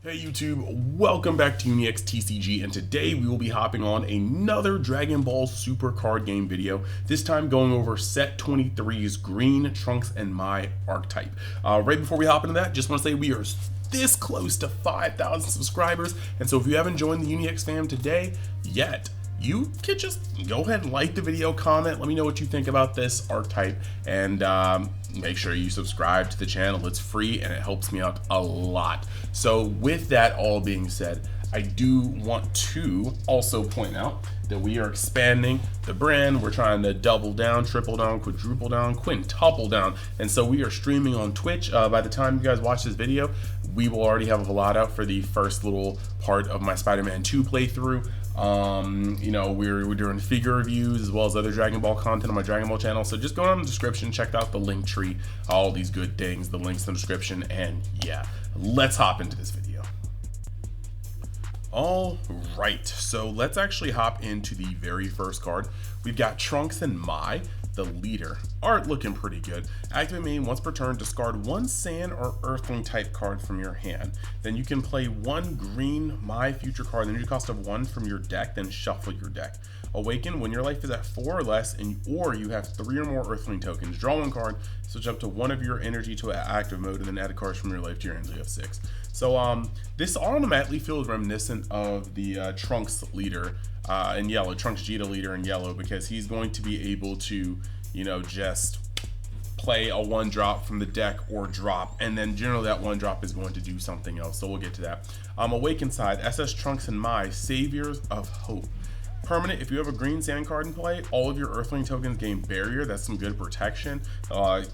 Hey YouTube, welcome back to UniX TCG, and today we will be hopping on another Dragon Ball Super card game video, this time going over set 23's Green, Trunks, and My archetype. Right before we hop into that, just want to say we are this close to 5,000 subscribers, and so if you haven't joined the UniX fam today yet, you can just go ahead and like the video, comment, let me know what you think about this archetype, and make sure you subscribe to the channel. It's free and it helps me out a lot. So with that all being said, I do want to also point out that we are expanding the brand. We're trying to double down, triple down, quadruple down, quintuple down. And so we are streaming on Twitch. By the time you guys watch this video, we will already have a VOD out for the first little part of my Spider-Man 2 playthrough. You know, we're doing figure reviews as well as other Dragon Ball content on my Dragon Ball channel. So just go down in the description, check out the link tree, all these good things, the links in the description, and yeah, let's hop into this video. All right, so let's actually hop into the very first card. We've got Trunks and Mai, the leader. Art looking pretty good. Activate main once per turn, discard one sand or earthling type card from your hand. Then you can play one green My future card, the energy cost of 1 from your deck, then shuffle your deck. Awaken when your life is at 4 or less, or you have 3 or more earthling tokens. Draw one card, switch up to one of your energy to active mode, and then add a card from your life to your hand. So you have 6. So this automatically feels reminiscent of the Trunks leader in Yellow, TrunksGeta leader in Yellow, because he's going to be able to, you know, just play a 1-drop from the deck or drop, and then generally that 1-drop is going to do something else. So we'll get to that. Awaken side, SS Trunks and Mai, Saviors of Hope. Permanent, if you have a green sand card in play, all of your earthling tokens gain barrier. That's some good protection,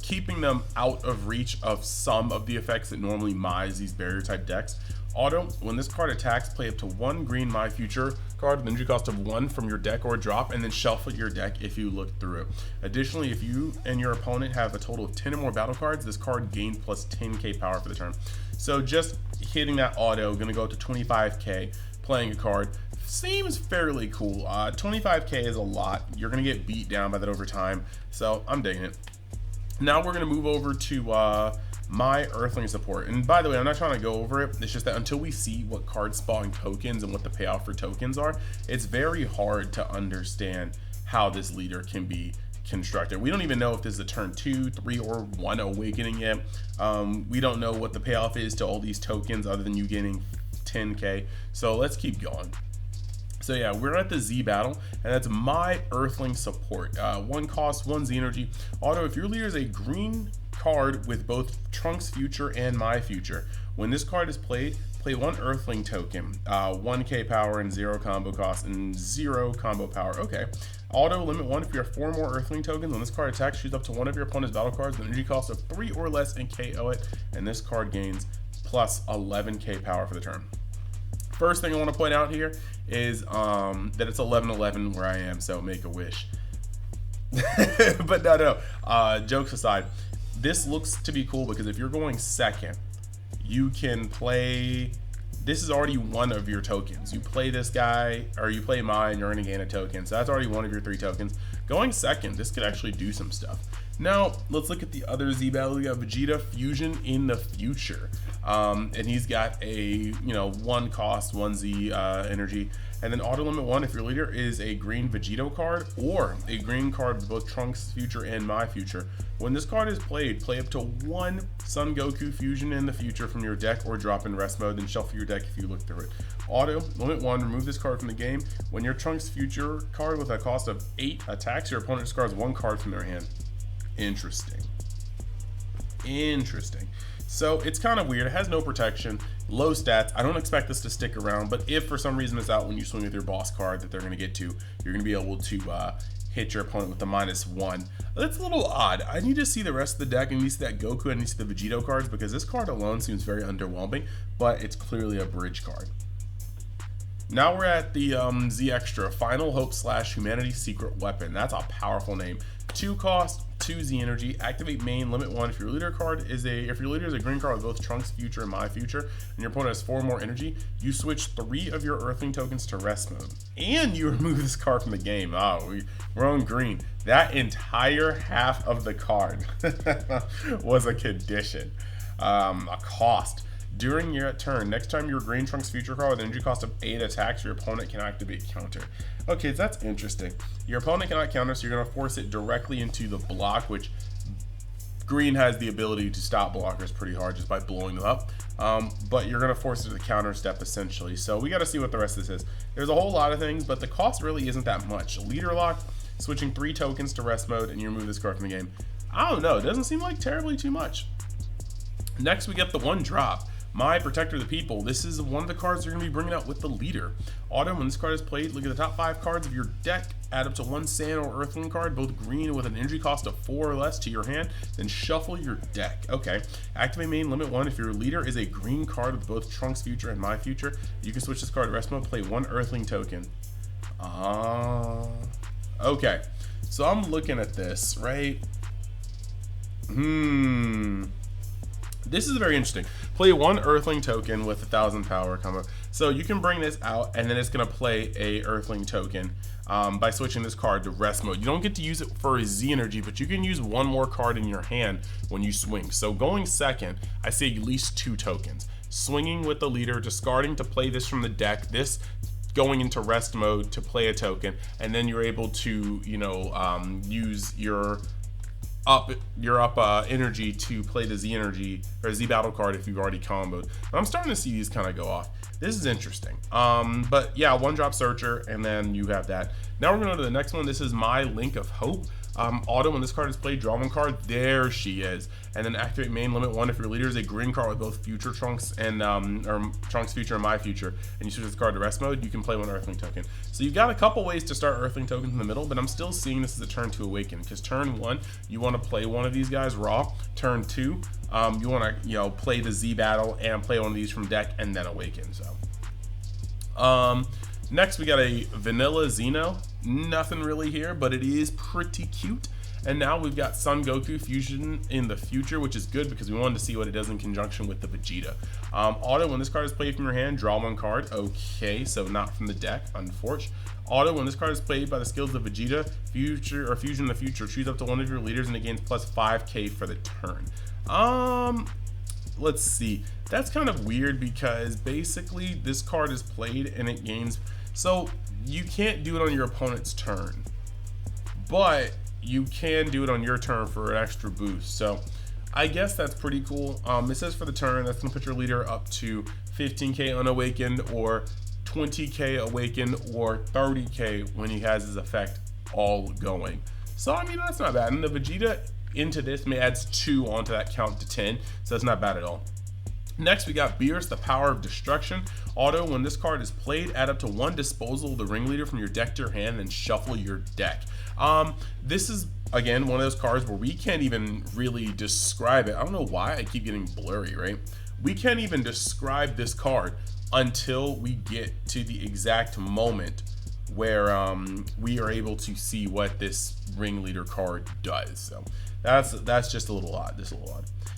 keeping them out of reach of some of the effects that normally Mai's these barrier type decks. Auto, when this card attacks, play up to one green My future card with an energy cost of 1 from your deck or drop, and then shuffle your deck if you look through it. Additionally, if you and your opponent have a total of 10 or more battle cards, this card gains plus 10k power for the turn. So just hitting that auto, gonna go up to 25k, playing a card. Seems fairly cool. 25k is a lot. You're gonna get beat down by that over time, so I'm digging it. Now we're gonna move over to My earthling support, and by the way, I'm not trying to go over it, it's just that until we see what cards spawn tokens and what the payoff for tokens are, it's very hard to understand how this leader can be constructed. We don't even know if this is a turn 2, 3, or 1 awakening yet. We don't know what the payoff is to all these tokens other than you getting 10k, so let's keep going. So yeah, we're at the Z battle, and that's My earthling support. 1 cost, 1 Z energy. Auto, if your leader is a green card with both Trunks future and My future, when this card is played, play 1 earthling token, 1k power and 0 combo cost and 0 combo power. Okay. Auto, limit 1 if you have 4 more earthling tokens. When this card attacks, choose up to one of your opponent's battle cards with an energy cost of 3 or less and KO it, and this card gains plus 11k power for the turn. First thing I want to point out here is that it's 11-11 where I am, so make a wish. But no, jokes aside, this looks to be cool because if you're going second, you can play, this is already one of your tokens. You play this guy, or you play mine, you're going to gain a token, so that's already one of your 3 tokens. Going second, this could actually do some stuff. Now, let's look at the other Z battle. We got Vegito Fusion in the future. And he's got a, you know, 1 cost, 1 Z energy. And then auto limit 1 if your leader is a green Vegito card or a green card with both Trunks future and My future. When this card is played, play up to 1 Son Goku Fusion in the future from your deck or drop in rest mode, then shuffle your deck if you look through it. Auto limit 1, remove this card from the game. When your Trunks future card with a cost of 8 attacks, your opponent discards 1 card from their hand. Interesting. So it's kind of weird. It has no protection, low stats. I don't expect this to stick around, but if for some reason it's out when you swing with your boss card that they're going to get to, you're going to be able to hit your opponent with the -1. That's a little odd. I need to see the rest of the deck. I need to see that Goku, I need to see the Vegito cards, because this card alone seems very underwhelming, but it's clearly a bridge card. Now we're at the Z Extra, Final Hope / Humanity Secret Weapon. That's a powerful name. 2 cost, 2 Z energy. Activate main, limit 1 if your leader card is a green card with both Trunks future and My future, and your opponent has 4 more energy, you switch 3 of your earthling tokens to rest mode, and you remove this card from the game. Oh, we're on green. That entire half of the card was a condition, a cost. During your turn, next time your Green Trunks feature card with an energy cost of 8 attacks, your opponent can activate counter. Okay, that's interesting. Your opponent cannot counter, so you're going to force it directly into the block, which Green has the ability to stop blockers pretty hard just by blowing them up. But you're going to force it to the counter step essentially. So we got to see what the rest of this is. There's a whole lot of things, but the cost really isn't that much. Leader lock, switching 3 tokens to rest mode, and you remove this card from the game. I don't know. It doesn't seem like terribly too much. Next, we get the 1-drop. My Protector of the People. This is one of the cards you're going to be bringing out with the leader. Auto, when this card is played, look at the top 5 cards of your deck, add up to 1 sand or earthling card, both green with an energy cost of 4 or less to your hand, then shuffle your deck. Okay. Activate main limit 1. If your leader is a green card with both Trunks Future and My Future, you can switch this card to rest mode, play 1 earthling token. Okay. So I'm looking at this, right? This is very interesting. Play 1 earthling token with 1,000 power combo. So you can bring this out, and then it's going to play a earthling token by switching this card to rest mode. You don't get to use it for a Z energy, but you can use 1 more card in your hand when you swing. So going second, I say at least 2 tokens. Swinging with the leader, discarding to play this from the deck, this going into rest mode to play a token, and then you're able to, you know, use your up energy to play the Z energy or Z battle card if you've already comboed. But I'm starting to see these kind of go off. This is interesting. But yeah, 1-drop searcher, and then you have that. Now we're going to go to the next one. This is My Link of Hope. Auto, when this card is played, draw 1 card. There she is. And then activate main limit 1 if your leader is a green card with both Future Trunks and or Trunks Future and My Future, and you switch this card to rest mode, you can play 1 Earthling token. So you've got a couple ways to start Earthling tokens in the middle, but I'm still seeing this as a turn 2 awaken, because turn 1 you want to play one of these guys raw. Turn 2 you want to, you know, play the Z battle and play one of these from deck and then awaken. So next we got a vanilla Xeno. Nothing really here, but it is pretty cute. And now we've got Son Goku Fusion in the future, which is good because we wanted to see what it does in conjunction with the Vegeta. Auto, when this card is played from your hand, draw 1 card. Okay, so not from the deck, unfortunately. Auto, when this card is played by the skills of Vegeta, Future or Fusion in the future, choose up to 1 of your leaders and it gains plus 5k for the turn. Let's see. That's kind of weird because basically this card is played and it gains. So you can't do it on your opponent's turn, but you can do it on your turn for an extra boost. So I guess that's pretty cool. It says for the turn, that's gonna put your leader up to 15k unawakened, or 20k awakened, or 30k when he has his effect all going. So I mean, that's not bad. And the Vegeta into this may adds 2 onto that count to 10, so that's not bad at all. Next, we got Beerus, the Power of Destruction. Auto, when this card is played, add up to 1 disposal of the ringleader from your deck to your hand, and shuffle your deck. This is, again, one of those cards where we can't even really describe it. I don't know why I keep getting blurry, right? We can't even describe this card until we get to the exact moment where we are able to see what this ringleader card does. So that's just a little odd.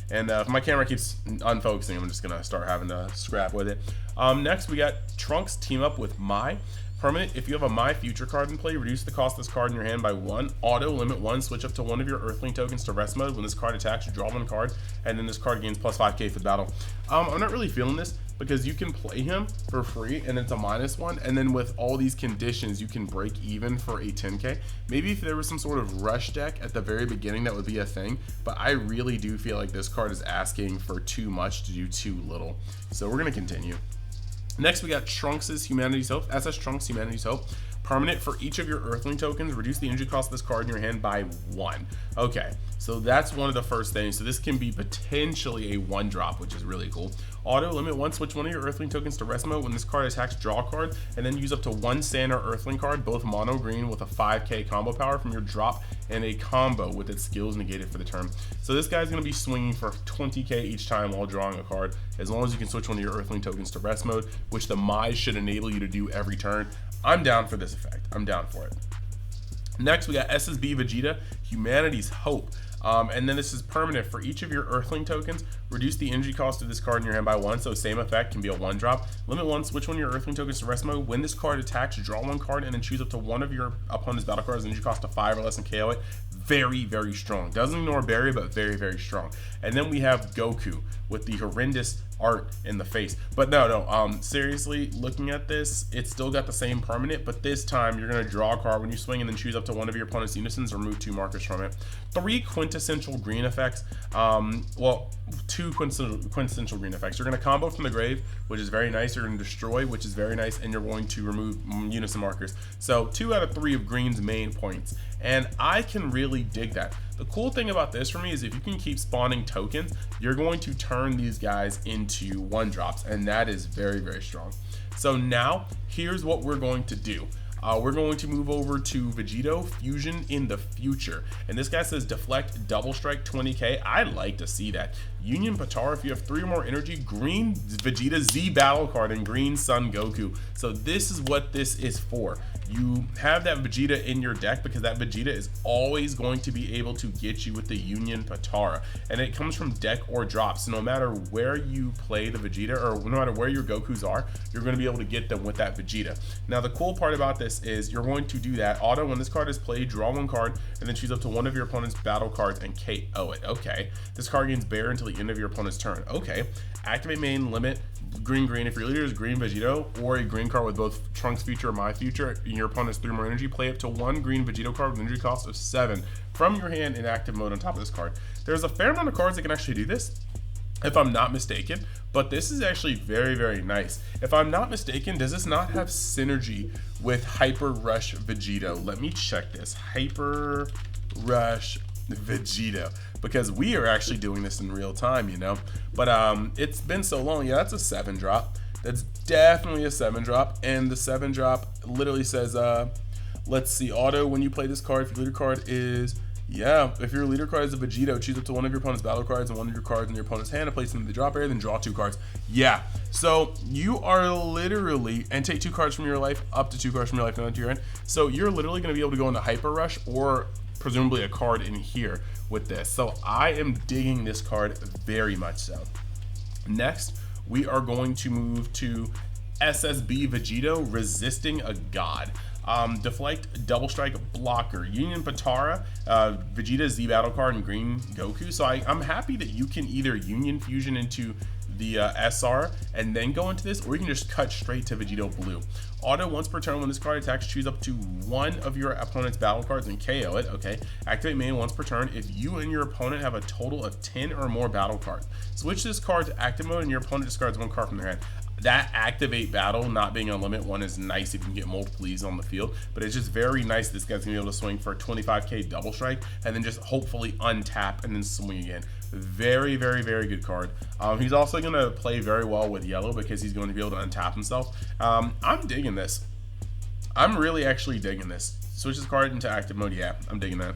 And if my camera keeps unfocusing, I'm just gonna start having to scrap with it. Next, we got Trunks team up with My. Permanent, if you have a My Future card in play, reduce the cost of this card in your hand by 1. Auto, limit 1, switch up to 1 of your Earthling tokens to rest mode. When this card attacks, you draw 1 card, and then this card gains plus 5k for the battle. I'm not really feeling this because you can play him for free and it's a -1, and then with all these conditions you can break even for a 10k. Maybe if there was some sort of rush deck at the very beginning, that would be a thing, but I really do feel like this card is asking for too much to do too little. So we're gonna continue. Next, we got Trunks' Humanity's Hope. SS Trunks Humanity's Hope. Permanent, for each of your Earthling tokens, reduce the energy cost of this card in your hand by 1. Okay, so that's one of the first things. So this can be potentially a 1-drop, which is really cool. Auto, limit 1, switch 1 of your Earthling tokens to rest mode. When this card attacks, draw a card, and then use up to 1 sand or Earthling card, both mono green with a 5k combo power from your drop, and a combo with its skills negated for the turn. So this guy's going to be swinging for 20k each time while drawing a card, as long as you can switch 1 of your Earthling tokens to rest mode, which the Mai should enable you to do every turn. I'm down for this effect. I'm down for it. Next, we got SSB Vegeta, Humanity's Hope. And then this is permanent. For each of your Earthling tokens, reduce the energy cost of this card in your hand by 1. So same effect, can be a 1-drop. Limit 1, switch 1 of your Earthling tokens to rest mode. When this card attacks, draw 1 card and then choose up to 1 of your opponent's battle cards. Energy cost of 5 or less and KO it. Very, very strong. Doesn't ignore barrier, but very, very strong. And then we have Goku. with the horrendous art in the face. But no, seriously, looking at this, it's still got the same permanent, but this time you're going to draw a card when you swing and then choose up to one of your opponent's unisons or remove 2 markers from it. 3 quintessential green effects. Well, 2 quintessential green effects. You're going to combo from the grave, which is very nice. You're going to destroy, which is very nice, and you're going to remove unison markers. So 2 out of 3 of green's main points, and I can really dig that. The cool thing about this for me is if you can keep spawning tokens, you're going to turn these guys into 1-drops, and that is very, very strong. So now here's what we're going to do. We're going to move over to Vegito Fusion in the future. And this guy says deflect, double strike, 20k. I'd like to see that. Union Potara, if you have 3 or more energy, green Vegeta Z battle card and green Sun Goku. So this is what this is for. You have that Vegeta in your deck because that Vegeta is always going to be able to get you with the Union Potara. And it comes from deck or drop. So no matter where you play the Vegeta or no matter where your Gokus are, you're going to be able to get them with that Vegeta. Now the cool part about this is you're going to do that auto when this card is played, draw 1 card, and then choose up to one of your opponent's battle cards and KO it. Okay. This card gains bear until the end of your opponent's turn. Okay. Activate main, limit, green. If your leader is green Vegito or a green card with both Trunks Future or My Future, and your opponent has 3 more energy, play up to 1 green Vegito card with an energy cost of 7 from your hand in active mode on top of this card. There's a fair amount of cards that can actually do this, if I'm not mistaken, but this is actually very, very nice. If I'm not mistaken, does this not have synergy with Hyper Rush Vegito? Let me check this. Hyper Rush Vegito, because we are actually doing this in real time, you know. But it's been so long. Yeah, that's a 7-drop. That's definitely a 7-drop, and the 7-drop literally says, let's see, auto when you play this card. If your leader card is, yeah, if your leader card is a Vegito, choose up to one of your opponent's battle cards and one of your cards in your opponent's hand and place them in the drop area, then draw 2 cards. Yeah, so you are literally, and take 2 cards from your life, up to 2 cards from your life, not to your end. So you're literally going to be able to go into Hyper Rush or presumably a card in here with this. So I am digging this card very much so. Next, we are going to move to SSB Vegito, Resisting a God. Deflect, double strike, blocker, Union Potara, Vegeta Z battle card, and green Goku. So I'm happy that you can either Union Fusion into the SR and then go into this, or you can just cut straight to Vegito Blue. Auto once per turn when this card attacks, choose up to one of your opponent's battle cards and KO it. Okay. Activate main once per turn if you and your opponent have a total of 10 or more battle cards. Switch this card to active mode and your opponent discards 1 card from their hand. That activate battle not being on limit 1 is nice if you can get multiple E's on the field, but it's just very nice this guy's gonna be able to swing for a 25k double strike and then just hopefully untap and then swing again. Very, very, very good card. He's also gonna play very well with yellow because he's going to be able to untap himself. I'm digging this. I'm really actually digging this. Switch this card into active mode. Yeah, I'm digging that.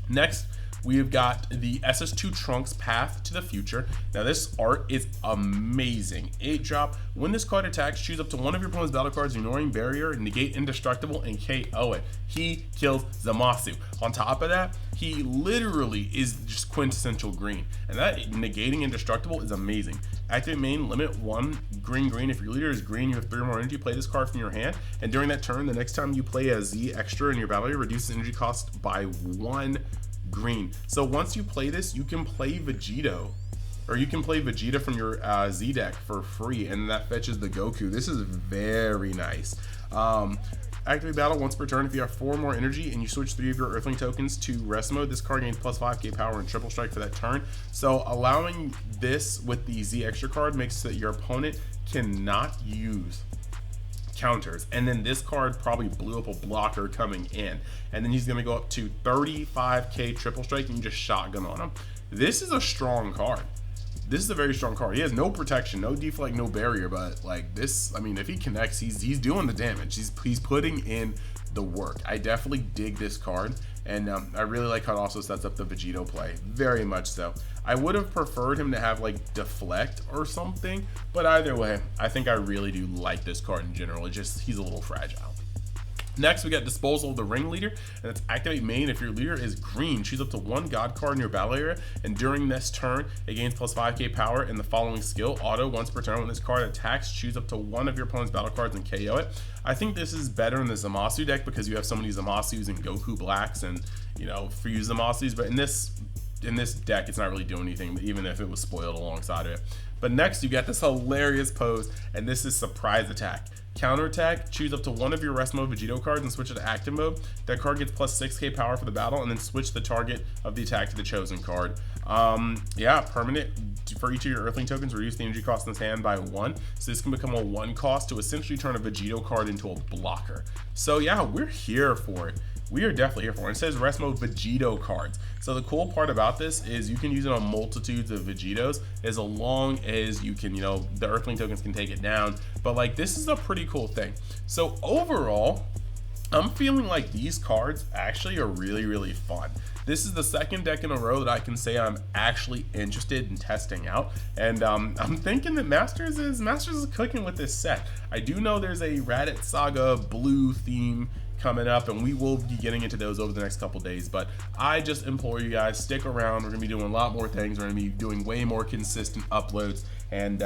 Next, we've got the SS2 Trunks Path to the Future. Now this art is amazing. 8-drop. When this card attacks, choose up to one of your opponent's battle cards, ignoring barrier, negate indestructible, and KO it. He kills Zamasu. On top of that, he literally is just quintessential green. And that negating indestructible is amazing. Activate main, limit 1 green. If your leader is green, you have 3 or more energy, play this card from your hand. And during that turn, the next time you play a Z extra in your battle area, reduce the energy cost by 1 green. So once you play this, you can play Vegito, or you can play Vegeta from your Z deck for free, and that fetches the Goku. This is very nice. Activate battle once per turn if you have 4 more energy and you switch 3 of your Earthling tokens to rest mode. This card gains plus 5k power and triple strike for that turn. So allowing this with the Z extra card makes so that your opponent cannot use counters, and then this card probably blew up a blocker coming in, and then he's going to go up to 35k triple strike and you just shotgun on him. This is a strong card. This is a very strong card. He has no protection, no deflect, no barrier, but like this, I mean, if he connects, he's doing the damage. He's putting in the work. I definitely dig this card, and I really like how it also sets up the Vegito play, very much so. I would have preferred him to have like deflect or something, but either way, I think I really do like this card in general. It's just, he's a little fragile. Next, we got Disposal of the Ringleader, and that's activate main. If your leader is green, choose up to 1 God card in your battle area, and during this turn, it gains plus 5k power in the following skill. Auto once per turn when this card attacks, choose up to 1 of your opponent's battle cards and KO it. I think this is better in the Zamasu deck because you have so many Zamasus and Goku Blacks and, you know, for you Zamasus, but in this in this deck, it's not really doing anything, even if it was spoiled alongside of it. But next, you got this hilarious pose, and this is Surprise Attack. Counterattack, choose up to one of your rest mode Vegito cards and switch it to active mode. That card gets plus 6k power for the battle, and then switch the target of the attack to the chosen card. Yeah, permanent. For each of your Earthling tokens, reduce the energy cost in this hand by 1. So this can become a 1 cost to essentially turn a Vegito card into a blocker. So yeah, we're here for it. We are definitely here for it. It says rest mode Vegito cards. So the cool part about this is you can use it on multitudes of Vegitos as long as you can, the Earthling tokens can take it down. But like, this is a pretty cool thing. So overall, I'm feeling like these cards actually are really, really fun. This is the second deck in a row that I can say I'm actually interested in testing out, and I'm thinking that Masters is cooking with this set. I do know there's a Raditz Saga blue theme coming up, and we will be getting into those over the next couple days, but I just implore you guys, stick around. We're gonna be doing a lot more things. We're gonna be doing way more consistent uploads, and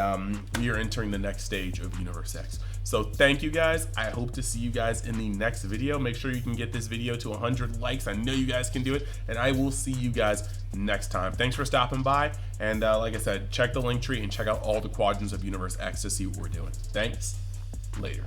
we are entering the next stage of Universe X. So thank you guys. I hope to see you guys in the next video. Make sure you can get this video to 100 likes. I know you guys can do it, and I will see you guys next time. Thanks for stopping by, and like I said, check the link tree and check out all the quadrants of Universe X to see what we're doing. Thanks. Later.